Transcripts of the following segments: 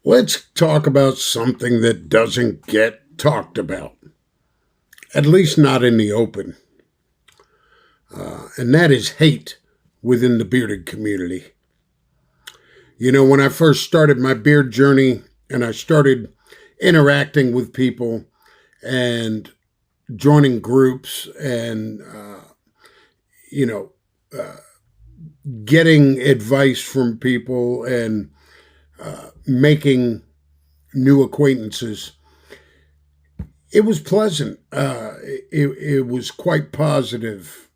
Let's talk about something that doesn't get talked about, at least not in the open, and that is hate within the bearded community. You know, when I first started my beard journey and I started interacting with people and joining groups and, you know, getting advice from people and making new acquaintances, it was pleasant. It was quite positive.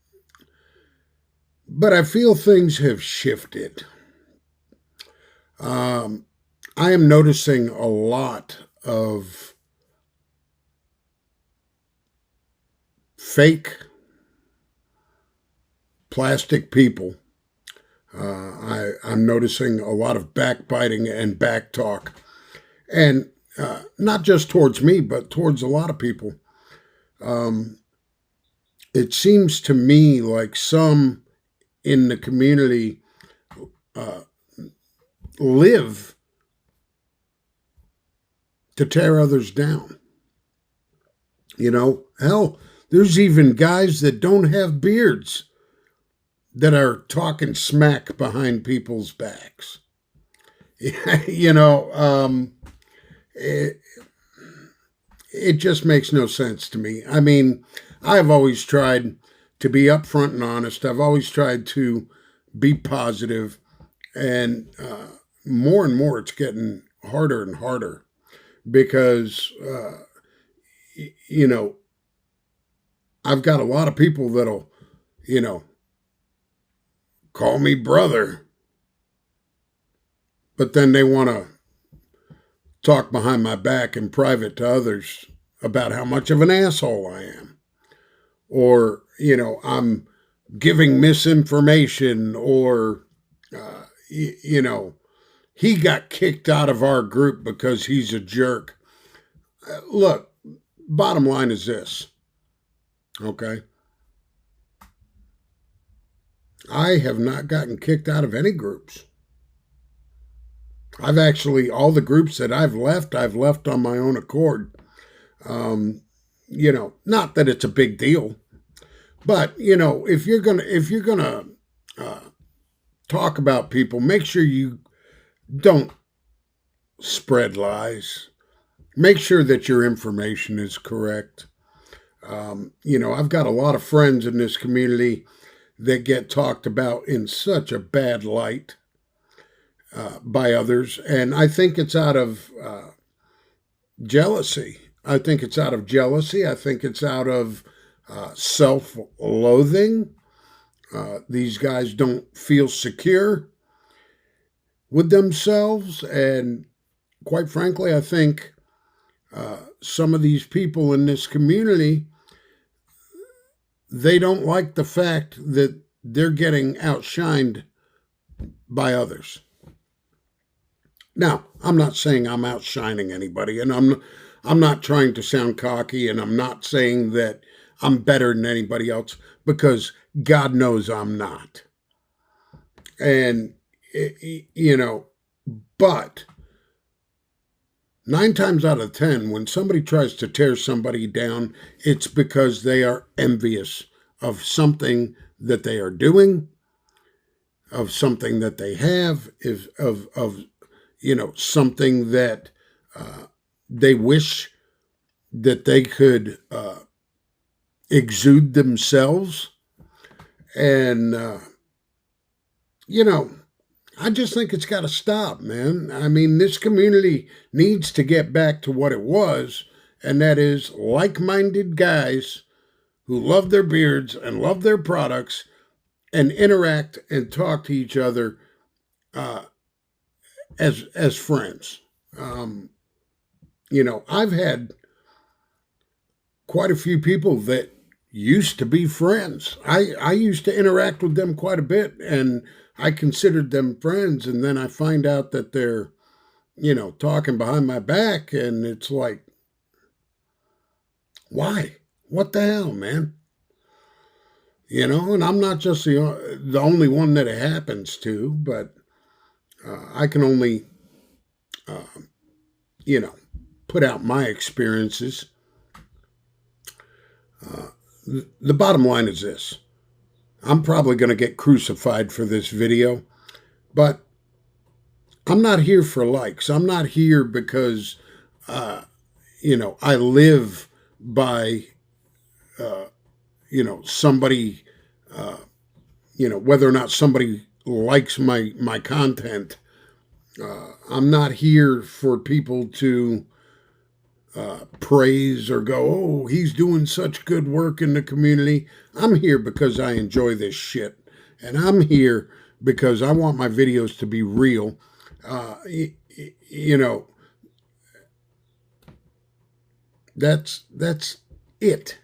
But I feel things have shifted. Um, I am noticing a lot of fake plastic people. I'm noticing a lot of backbiting and back talk. And not just towards me, but towards a lot of people. Um, it seems to me like some in the community uh, live to tear others down. You know, hell, there's even guys that don't have beards that are talking smack behind people's backs. you know, um, it, it just makes no sense to me. I mean, I've always tried to be upfront and honest. I've always tried to be positive, and more and more it's getting harder and harder because, you know, I've got a lot of people that'll, you know, call me brother, but then they want to talk behind my back in private to others about how much of an asshole I am. Or, you know, I'm giving misinformation, or, you know, he got kicked out of our group because he's a jerk. Look, bottom line is this, okay? I have not gotten kicked out of any groups. I've actually, all the groups that I've left on my own accord. Um, you know, not that it's a big deal, but you know, if you're gonna uh, talk about people, make sure you don't spread lies. Make sure that your information is correct. You know, I've got a lot of friends in this community that get talked about in such a bad light by others, and I think it's out of jealousy. I think it's out of jealousy. I think it's out of self loathing. These guys don't feel secure with themselves. And quite frankly, I think some of these people in this community, they don't like the fact that they're getting outshined by others. Now, I'm not saying I'm outshining anybody, and I'm not trying to sound cocky, and I'm not saying that I'm better than anybody else because God knows I'm not. And you know, but 9 times out of 10, when somebody tries to tear somebody down, it's because they are envious of something that they are doing, of something that they have, is of you know, something that they wish that they could exude themselves. And, you know, I just think it's got to stop, man. I mean, this community needs to get back to what it was, and that is like minded guys who love their beards and love their products and interact and talk to each other uh, as friends. Um, you know, I've had quite a few people that used to be friends. I used to interact with them quite a bit, and I considered them friends. And then I find out that they're, you know, talking behind my back, and it's like, why? What the hell, man? You know, and I'm not just the only one that it happens to, but I can only you know, put out my experiences. The bottom line is this. I'm probably going to get crucified for this video, but I'm not here for likes. I'm not here because, I live by, somebody, whether or not somebody likes my content. I'm not here for people to praise or go, oh, he's doing such good work in the community. I'm here because I enjoy this shit. And I'm here because I want my videos to be real. That's it.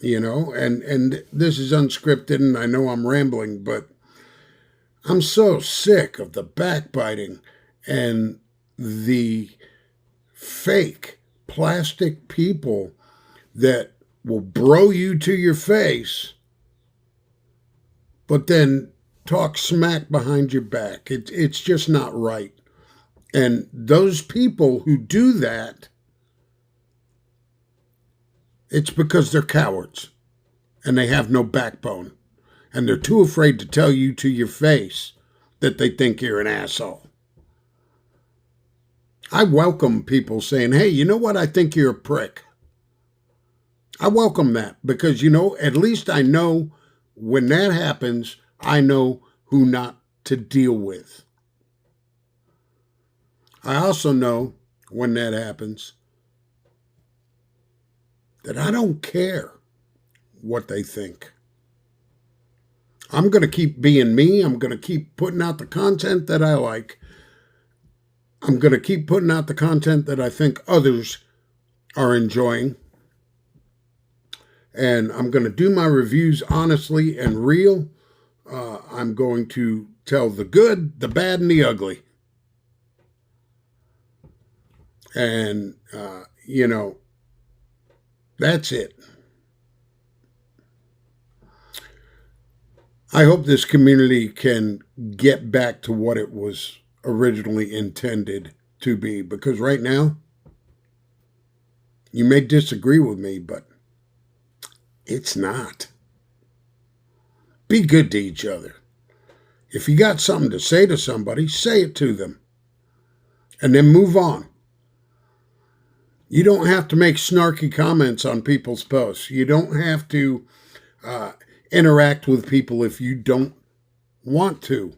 And this is unscripted, and I know I'm rambling, but I'm so sick of the backbiting and the fake plastic people that will bro you to your face, but then talk smack behind your back. It's just not right. And those people who do that, it's because they're cowards and they have no backbone. And they're too afraid to tell you to your face that they think you're an asshole. I welcome people saying, hey, you know what? I think you're a prick. I welcome that because, at least I know when that happens, I know who not to deal with. I also know when that happens that I don't care what they think. I'm going to keep being me. I'm going to keep putting out the content that I like. I'm going to keep putting out the content that I think others are enjoying. And I'm going to do my reviews honestly and real. I'm going to tell the good, the bad, and the ugly. And, that's it. I hope this community can get back to what it was originally intended to be, because right now, you may disagree with me, but it's not. Be good to each other. If you got something to say to somebody, say it to them. And then move on. You don't have to make snarky comments on people's posts. You don't have to interact with people if you don't want to.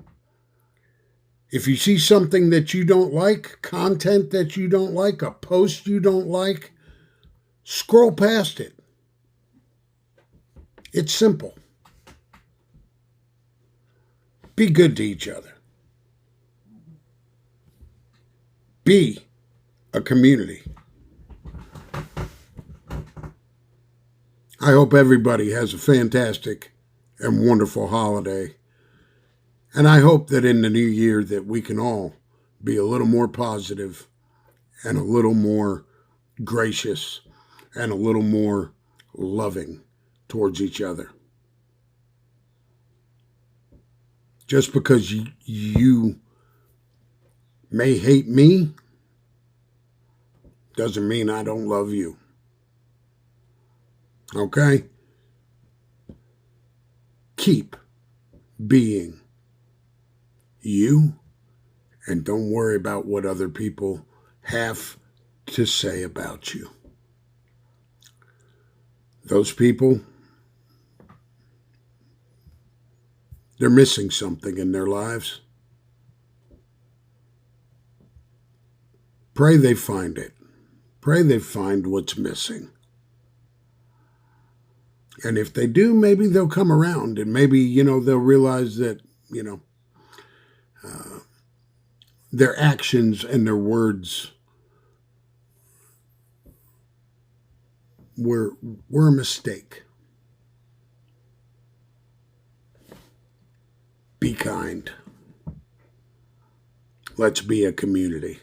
If you see something that you don't like, content that you don't like, a post you don't like, scroll past it. It's simple. Be good to each other. Be a community. I hope everybody has a fantastic and wonderful holiday. And I hope that in the new year that we can all be a little more positive and a little more gracious and a little more loving towards each other. Just because you may hate me doesn't mean I don't love you. Okay? Keep being you, and don't worry about what other people have to say about you. Those people, they're missing something in their lives. Pray they find it. Pray they find what's missing. And if they do, maybe they'll come around and maybe, they'll realize that, their actions and their words were a mistake. Be kind. Let's be a community.